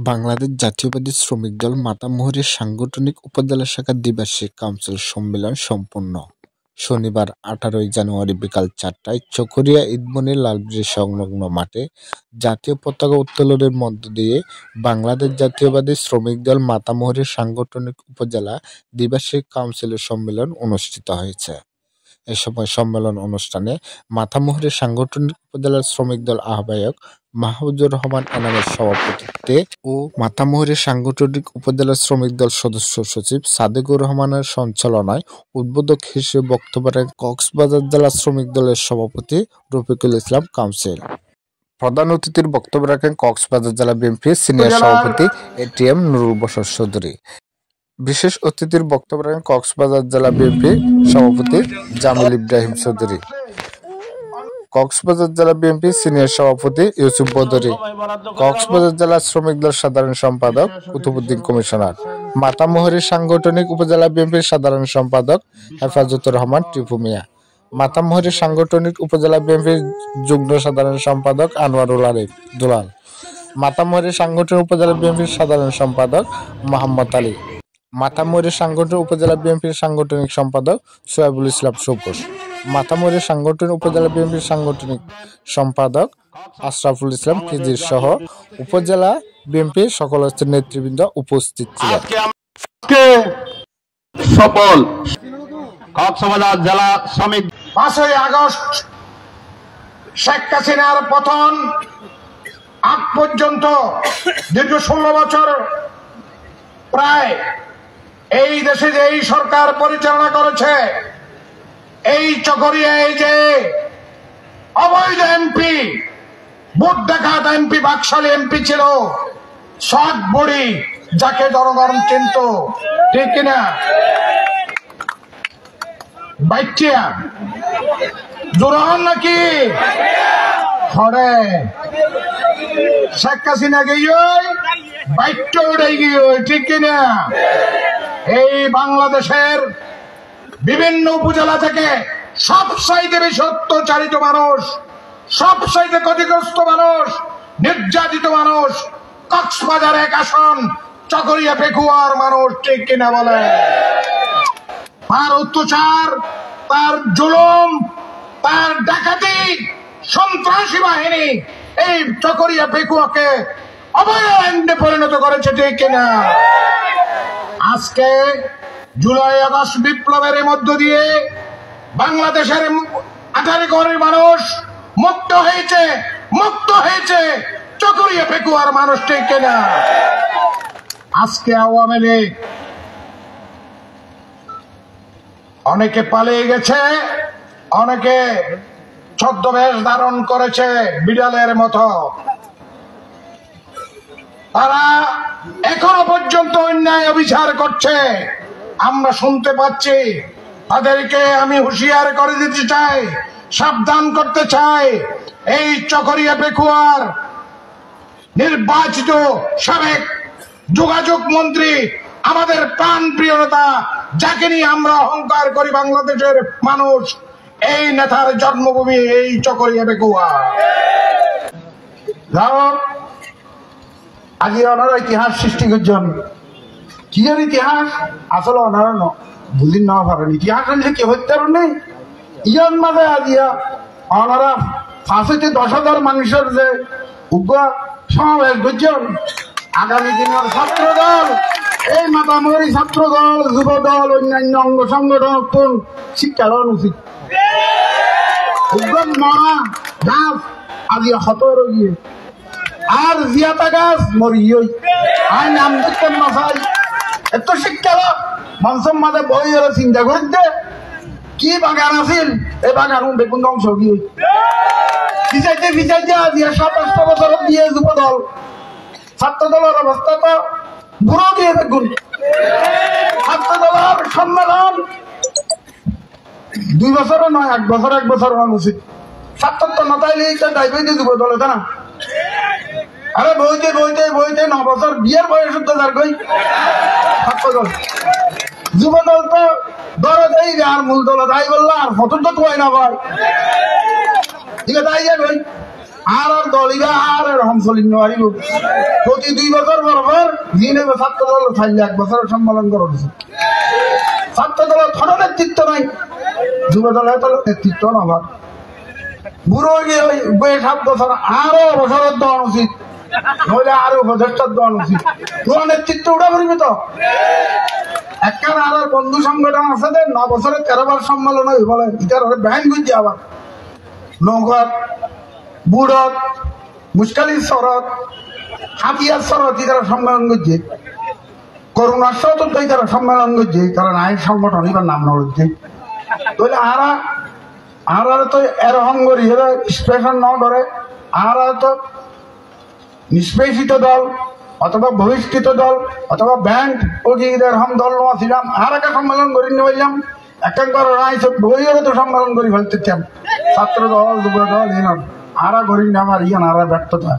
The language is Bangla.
বাংলাদেশ জাতীয়তাবাদী শ্রমিক দল মাতামুহুরীর সাংগঠনিক উপজেলা শাখার দ্বিবার্ষিক কাউন্সিল সম্মেলন সম্পন্ন। শনিবার 18 জানুয়ারি বিকাল 4টায় চকরিয়া ঈদমনি লালব্রিজ সংলগ্ন মাঠে জাতীয় পতাকা উত্তোলনের মধ্য দিয়ে বাংলাদেশ জাতীয়তাবাদী শ্রমিক দল মাতামুহুরীর সাংগঠনিক উপজেলা দ্বিবার্ষিক কাউন্সিলের সম্মেলন অনুষ্ঠিত হয়েছে। এ সময় সম্মেলন অনুষ্ঠানে মাতামুহুরীর সাংগঠনিক উপজেলার শ্রমিক দল আহ্বায়ক মাহফুজুর রহমান এনামের সভাপতিত্বে ও মাতামুহুরীর সাংগঠনিক উপজেলা শ্রমিক দল সদস্য সচিব সাদেকুর রহমানের সঞ্চালনায় উদ্বোধক হিসেবে বক্তব্য রাখেন কক্সবাজার জেলা শ্রমিক দলের সভাপতি রফিকুল ইসলাম কাউন্সিল। প্রধান অতিথির বক্তব্য রাখেন কক্সবাজার জেলা বিএনপির সিনিয়র সভাপতি এটিএম নুরুল বশর চৌধুরী। বিশেষ অতিথির বক্তব্য রাখেন কক্সবাজার জেলা বিএনপি সভাপতি জামিল ইব্রাহিম চৌধুরী, কক্সবাজার জেলা বিএনপি সিনিয়র সভাপতি ইউসুফ বদরি, কক্সবাজার জেলা শ্রমিক দল সাধারণ সম্পাদক কুতুবুদ্দিন কমিশনার, মাতামুহুরীর সাংগঠনিক উপজেলা বিএনপির সাধারণ সম্পাদক হেফাজতুর রহমান টিপু মিয়া, মাতামুহুরীর সাংগঠনিক উপজেলা বিএনপির যুগ্ম সাধারণ সম্পাদক আনোয়ারুল আরিফ দুলাল, মাতামুহুরীর সাংগঠনিক উপজেলা বিএনপির সাধারণ সম্পাদক মোহাম্মদ আলী, মাতামুহুরীর সাংগঠনিক উপজেলা বিএনপির সাংগঠনিক সম্পাদক সোহাইবুল ইসলাম সুপুস, মাতামুহুরীর সাংগঠনিক উপজেলা বিএনপির সাংগঠনিক সম্পাদক আশরাফুল ইসলাম খিজির সহ উপজেলা বিএনপির সকল স্তরের নেতৃবৃন্দ উপস্থিত ছিলেন। সফল কক্সবাজার জেলা শ্রমিক 5ই আগস্ট শেখ হাসিনার পতন আগ পর্যন্ত দীর্ঘ 16 বছর প্রায় এই দেশে যে এই সরকার পরিচালনা করেছে, এই চকরিয়ায় যে অবৈধ এমপি, বুথ দেখাত এমপি, বাকশালী এমপি ছিল, সৎ বড়ি যাকে জনগণ চিনত, ঠিক কিনা? বাইটিয়া জোরান নাকি হরে শেখ হাসিনা গিয়ে বাইট উড়ে গিয়ে, ঠিক কিনা? এই বাংলাদেশের বিভিন্ন উপজেলা থেকে সবচাইতে বেশি অত্যাচারিত মানুষ, সবচাইতে ক্ষতিগ্রস্ত মানুষ, নির্যাতিত মানুষ কক্সবাজার 1 আসন চকরিয়া পেকুয়ার মানুষ, ঠিক কিনা বলে? তার অত্যাচার, তার জুলুম, তার ডাকাতি, সন্ত্রাসী বাহিনী এই চকরিয়া পেকুয়াকে অভয়ারণ্যে পরিণত করেছে, ঠিক কিনা? আজকে জুলাই আগস্ট বিপ্লবের মধ্য দিয়ে বাংলাদেশের 18 কোটি মানুষ মুক্ত হয়েছে চকরিয়া পেকুয়ার মানুষ, ঠিক কিনা? আজকে আওয়ামী লীগ অনেকে পালিয়ে গেছে, অনেকে ছদ্মবেশ ধারণ করেছে বিড়ালের মতো। তারা এখনো পর্যন্ত অন্যায় অবিচার করছে, আমরা শুনতে পাচ্ছি। তাদেরকে আমি হুঁশিয়ার করে দিতে চাই, সাবধান করতে চাই। এই চকরিয়া পেকুয়ার নির্বাচিত সাবেক যোগাযোগ মন্ত্রী, আমাদের প্রাণ প্রিয় নেতা, যাকে নিয়ে আমরা অহংকার করি বাংলাদেশের মানুষ, এই নেতার জন্মভূমি এই চকরিয়া পেকুয়া। আগে ওনারা ইতিহাস সৃষ্টি করছেন, কি জানি ইতিহাস আসলে ওনারা বুঝিন না পারেন। ইতিহাস আনলে কি হইতে নেই ইয়ার মাঝে আজিয়া ওনারা 5-10,000 মানুষের যে উগ্র সমাবেশ করছেন। আগামী দিনের ছাত্র দল, এই মাতামুহুরী ছাত্র দল, যুব দল, অন্যান্য অঙ্গ সংগঠন শিক্ষা দেওয়া উচিত। উগ্র মরা গাছ আজিয়া হতর গিয়ে আর জিয়াতা গাছ মরিয়ে আই নাম দেখতেন না চাই। এত শিক্ষা মঞ্চের মাঝে বই এলো চিন্তা করতে কি বাগান আছিল, এই বাগান বেগুন ধ্বংস গিয়ে ভিজাইতে আজিয়া 27 বছর দিয়ে যুব দল ছাত্র দলের অবস্থা তো বুড়ো দিয়ে বেগুন। ছাত্র দলের সম্মেলন 2 বছরও নয়, 1 বছর হওয়া উচিত। ছাত্র তো নতাইলে দায়িত্ব দিয়ে যুব দল এটা না। আরে বইতে 9 বছর বিয়ের বয়স হতে যার কই ছাত্র দল। যুব দল তো দরে দেয় আর মূল দল তাই বললো আর ফটো তো কয় না ভাই, ঠিক আছে তাই যাবে আর দলিগা আর এরকম চলিন পারিব প্রতি 2 বছর পর দিনে ছাত্র দল থাকলে 1 বছরের সম্মেলন করা হয়েছে ছাত্র দলের কোনো নেতৃত্ব নাই যুব দলের তো নেতৃত্ব নবার বুড়ো গিয়ে ওই 7 বছর আরো অবসরের দেওয়া উচিত নইলে আরো উপদেষ্টার দেওয়া উচিত তোমার নেতৃত্ব উঠা করিবে তো একখান আর বন্ধু সংগঠন আছে 9 বছরে 13 বার সম্মেলন হই বলে এটার ব্যান করছে আবার নগদ বুড়ত মুশকালির শরৎ হাতিয়ার শরৎ তারা সম্মেলন করছে করোনার শরৎ তারা সম্মেলন করছে কারণ আইন সংগঠন এবার নাম হচ্ছে তাহলে আর তো এরকম করি এরা স্পেশাল ন করে আর তো নিষ্পেষিত দল অথবা বহিষ্কৃত দল অথবা ব্যান্ড ও যে এরকম দল ছিলাম আর একটা সম্মেলন করি নিয়ে বললাম একটা করে রায় বইয়েরও তো সম্মেলন করি ফেলতে ছাত্র দল যুব দল আর করি না আমার ইয়ান আর ব্যর্থতা